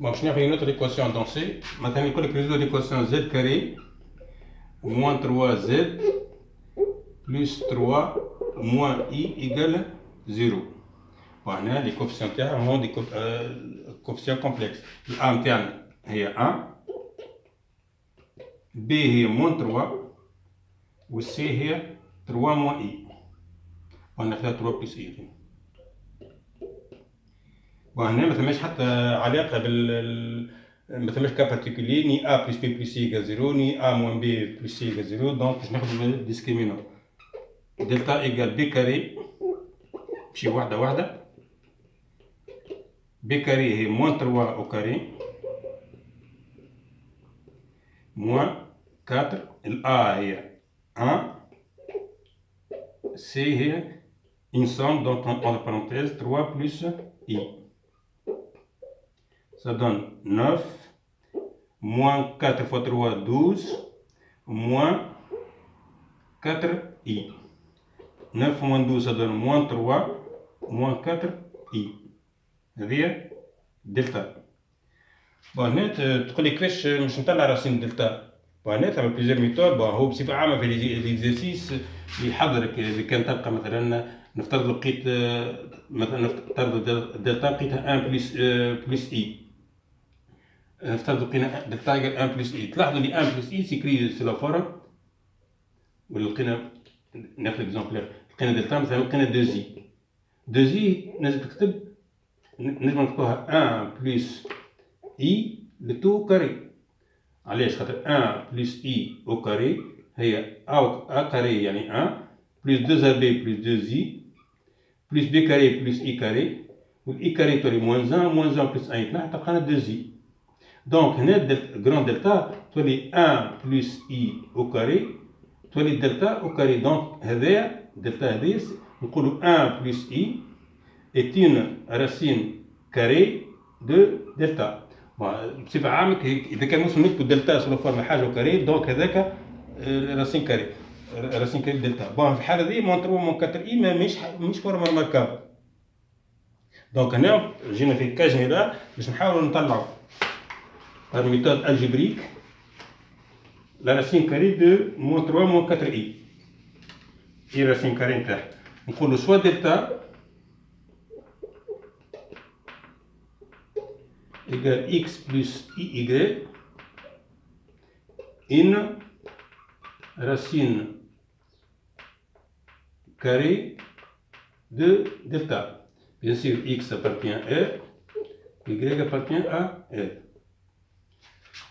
Bon, باش ناخذ une autre équation donc c'est مثلا يقول لك résoudre l'équation z carré moins 3z plus 3 moins i égale 0. وهنا les coefficients تاعهم هما دي coefficients complexes. a نتاعنا هي 1 b هي moins 3 و c هي 3 moins i وناخذها 3 plus i. وهنا ما ثماش حتى علاقه ما ثماش كا بارتيكولي ني a plus b plus c égale 0 ني a moins b plus c égale 0 دونك باش ناخذ discriminant دلتا égale b carré نمشي واحده واحده. b carré هي moins 3 au carré moins 4 ال a هي 1 c هي une somme donc entre parenthèses 3 plus i. Ça donne 9, moins 4 fois 3, 12, moins 4i. 9 moins 12, ça donne moins 3, moins 4i. هذه دلتا. بون هنا تقول لي كيفاش باش نطلع راسين دلتا. بون هنا ثما بليزيور ميثود. بون هو بصفة عامة في ليكزارسيس يحضرك إذا كان تلقى مثلا نفترض لقيت مثلا نفترض دلتا لقيتها 1 بلس اي. نفترض لقينا دلتا يقال 1 بلس اي. تلاحظوا لي 1 بلس اي سيكري سي لا فورم. ولا لقينا ناخذ اكزومبلير لقينا دلتا مثلا لقينا 2 زي. 2 زي لازم تكتب نجم نكتبوها 1 بلس اي لتو كاري. علاش؟ خاطر 1 بلس اي او كاري هي ا كاري يعني 1 بلس 2 بي بلس 2 زي بلس بي كاري بلس اي كاري والاي كاري تولي موان 1 موان 1 بلس 1 يطلع تلقانا 2 زي. دونك هنا جران دلتا تولي 1 بلس اي او كاري تولي دلتا او كاري. دونك هذايا دلتا هذايا نقولو 1 بلس اي est une racine carrée de delta. بصفة عامة إذا كان نوصل نكتب دلتا سو فورم حاجة وكاري دونك هذاك راسين كاري راسين كاري دلتا. بون في الحالة دي مون 3 مون 4 اي مش فورم ريماركابل. دونك هنا جينا في كا جينيرال باش نحاولو نطلعو par méthode algébrique la racine carrée de moins 3 moins 4i. هي racine carrée نتاعها نقولو سوا دلتا égale x plus y une racine carrée de delta. Bien sûr, x appartient à R, y appartient à R.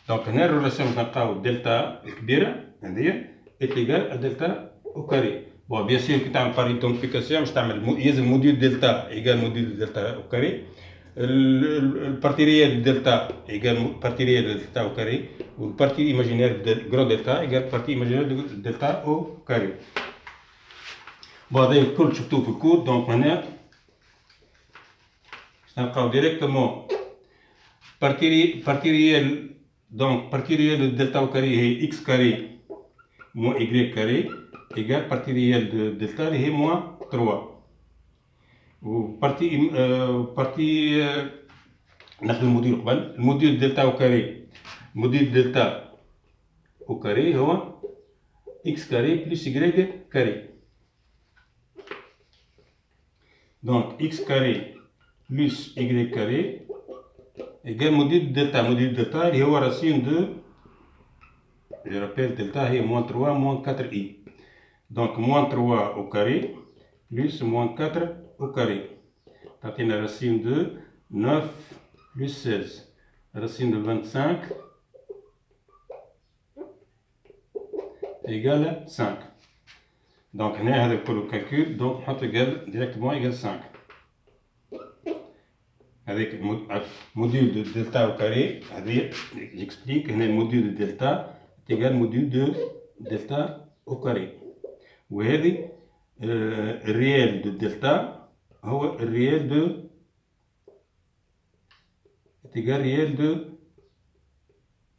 Donc, هنا الريلاسيون نلقاو دلتا الكبيرة هذيا est égal à دلتا au carré. Bon, bien sûr كي تعمل بار ايدونتيفيكاسيون باش تعمل يلزم موديول دلتا ايجال موديول دلتا au carré. البارتي ريال دلتا ايجال بارتي ريال دلتا au carré والبارتي ايماجينير جران دلتا ايجال بارتي ايماجينير دلتا au carré. بون هذا الكل شفتوه في الكود. دونك هنا باش نلقاو ديريكتومون بارتي ريال. دونك بارتي ريال دلتا au carré هي x carré moins y carré ايجال بارتي ريال دلتا اللي هي موان 3. وبارتي ناخذ الموديل قبل. الموديل دلتا او كاري موديل دلتا او كاري هو اكس كاري بلس y كاري. دونك اكس كاري بلس y كاري ايجال موديل دلتا. موديل دلتا اللي هو راسين دو جو رابيل دلتا هي موان 3 موان 4 اي. دونك موان 3 او كاري بلس موان 4 au carré. تعطينا racine de 9 plus 16. Racine de 25 égale 5. Donc هنا هذا كله calcul. donc نحط égale directement égale 5. avec module de delta au carré. J'explique. هنا module de delta est égal module de delta au carré. وهذه الريال de delta هو الريال de est égal réel de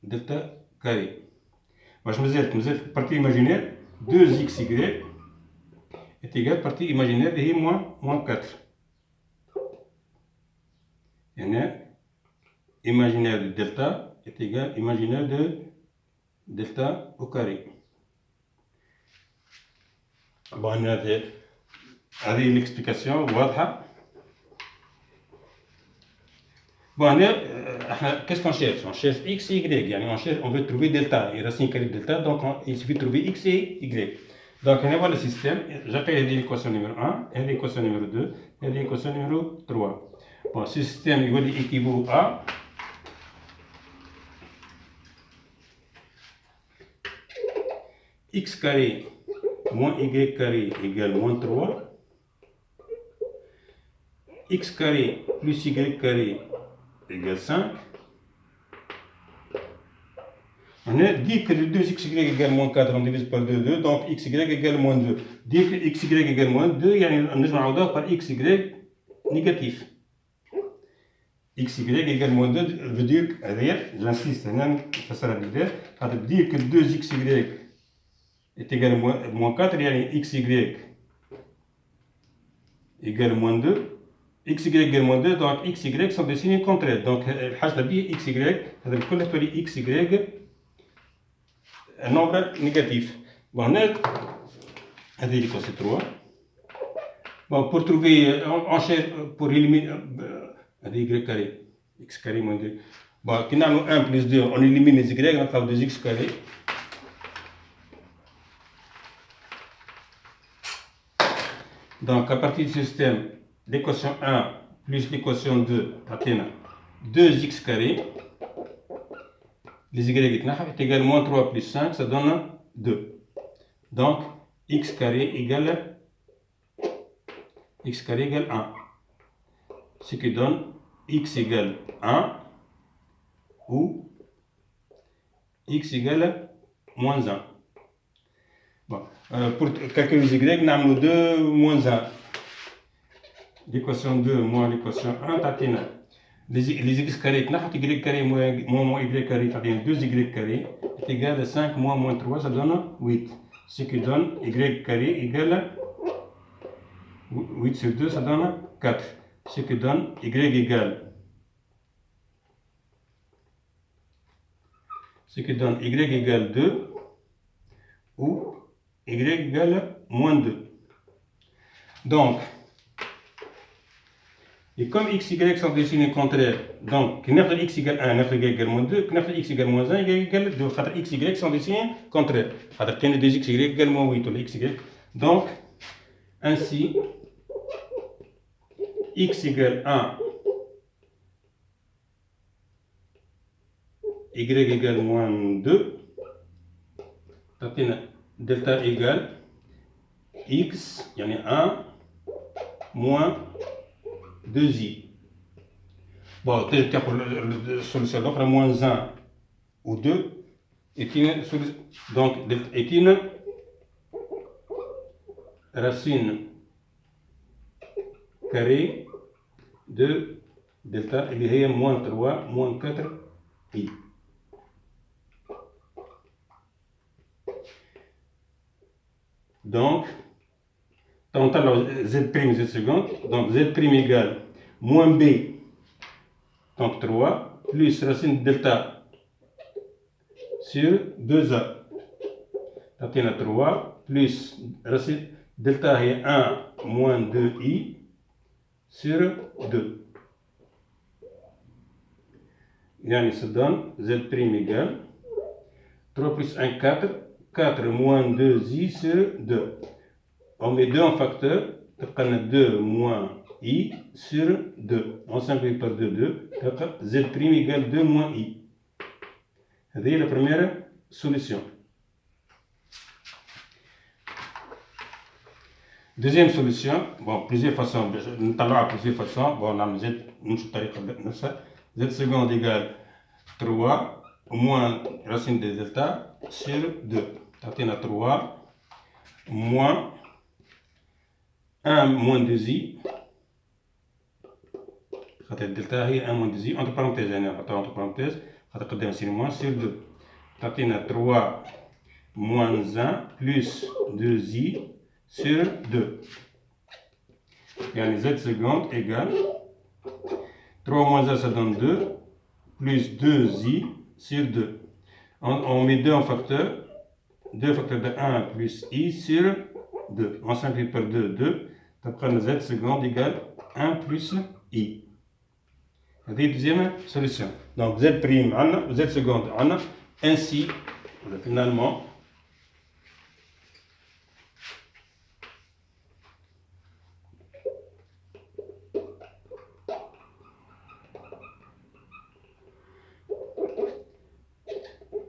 delta carré. واش مازالت partie imaginaire 2xy est égal partie imaginaire اللي هي moins 4. هنا imaginaire de delta est égal imaginaire de delta au carré. Bon, هذه l'explication واضحة. Bon, qu'est-ce qu'on cherche? On cherche x et y. On veut trouver delta, et racine carrée de delta, donc il suffit de trouver x et y. Donc, on voit le système. J'appelle l'équation numéro 1, et l'équation numéro 2, et l'équation numéro 3. Bon, ce système équivaut à x carré moins y carré égale moins 3, x carré plus y carré égale 5. On a dit que le 2xy égale moins 4, on divise par 2, donc xy égale moins 2. Dire que xy égale moins 2, on a par xy négatif. xy égale moins 2 veut dire, j'insiste, ça veut dire que 2xy est égal à moins 4, xy égale moins 2. xy égale moins 2, donc xy sont des signes contraires. Donc, الحاجة دي xy هذا الكل تولي xy un nombre négatif. Bon, هذه l'équation 3. Bon, pour trouver, on cherche pour éliminer هذه y carré, x carré moins 2. Bon, quand on a 1 plus 2, on élimine les y, on a 2x carré. Donc, à partir du système, l'équation 1 plus l'équation 2, 2x carré, les y est égal à moins 3 plus 5, ça donne 2. Donc, x carré égale 1. Ce qui donne x égale 1 ou x égale moins 1. Bon, pour calculer les y, nous avons 2 moins 1. L'équation 2 moins l'équation 1, les x carré, y carré moins y carré, 2y carré est égal à 5 moins 3, ça donne 8. Ce qui donne y carré égale 8 sur 2, ça donne 4. Ce qui donne y égale. Ce qui donne y égale 2 ou y égale moins 2. Donc, et comme x, y sont des signes contraires, donc x égale 1, y égale moins 2, x égale moins 1, y égale 2. X, y sont des signes contraires. Il y a des x, y égale moins 8, ou x, y. Donc, ainsi, x égale 1, y égale moins 2, delta égale x, il y en a 1, moins 2i. Bon, la solution d'offre moins 1 ou 2 est une solution, donc est une racine carrée de delta اللي هي moins 3 moins 4i. Donc, on a z' z seconde, donc z' égale moins b, donc 3, plus racine de delta sur 2a. Donc, on a 3, plus racine delta est 1 moins 2i sur 2. Yani, ça donne z' égale 3 plus 1, 4, 4 moins 2i sur 2. On met 2 en facteur, on a 2 moins i sur 2. On simplifie par 2, 2. Z' égale 2 moins i. C'est la première solution. Deuxième solution, bon, plusieurs façons. Nous avons plusieurs façons. Bon, on a z seconde égale 3 moins racine de delta sur 2. On a 3 moins 1 moins 2i. Delta est 1 moins 2i. Entre parenthèses, on sur moins sur 2. On a 3 moins 1 plus 2i sur 2. Et z seconde égale 3 moins 1, ça donne 2, plus 2i sur 2. On met 2 en facteur. 2 facteur de 1 plus i sur 2. On simplifie par 2, 2. تبقى z seconde égale 1 plus i. هذه deuxième solution. Donc z prime عندنا z seconde عندنا. Ainsi, finalement,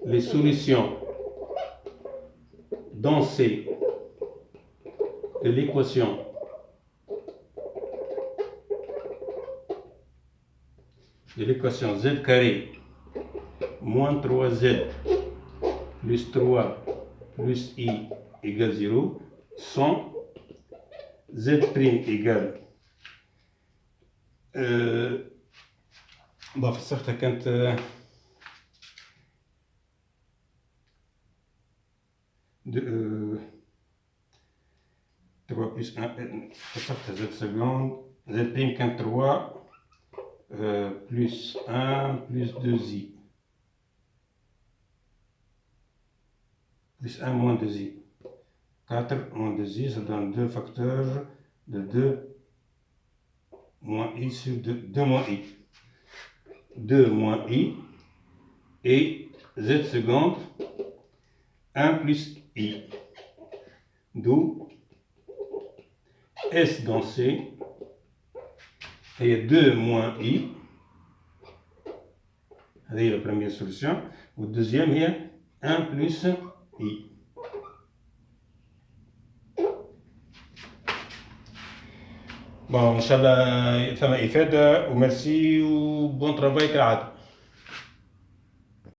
les solutions dans C de l'équation z carré moins 3z plus 3 plus i égale 0 sont z' égale في الصح كانت 3 plus 1 فصلت z seconde z' كانت 3 plus 1 plus 2i plus 1 moins 2i 4 moins 2i ça donne 2 facteurs de 2 moins i sur 2 moins i 2 moins i et z seconde 1 plus i, d'où S dans C est 2 moins i, c'est la première solution, ou deuxième est 1 plus i. Bon, Inch'Allah, ça m'a fait, merci ou bon travail,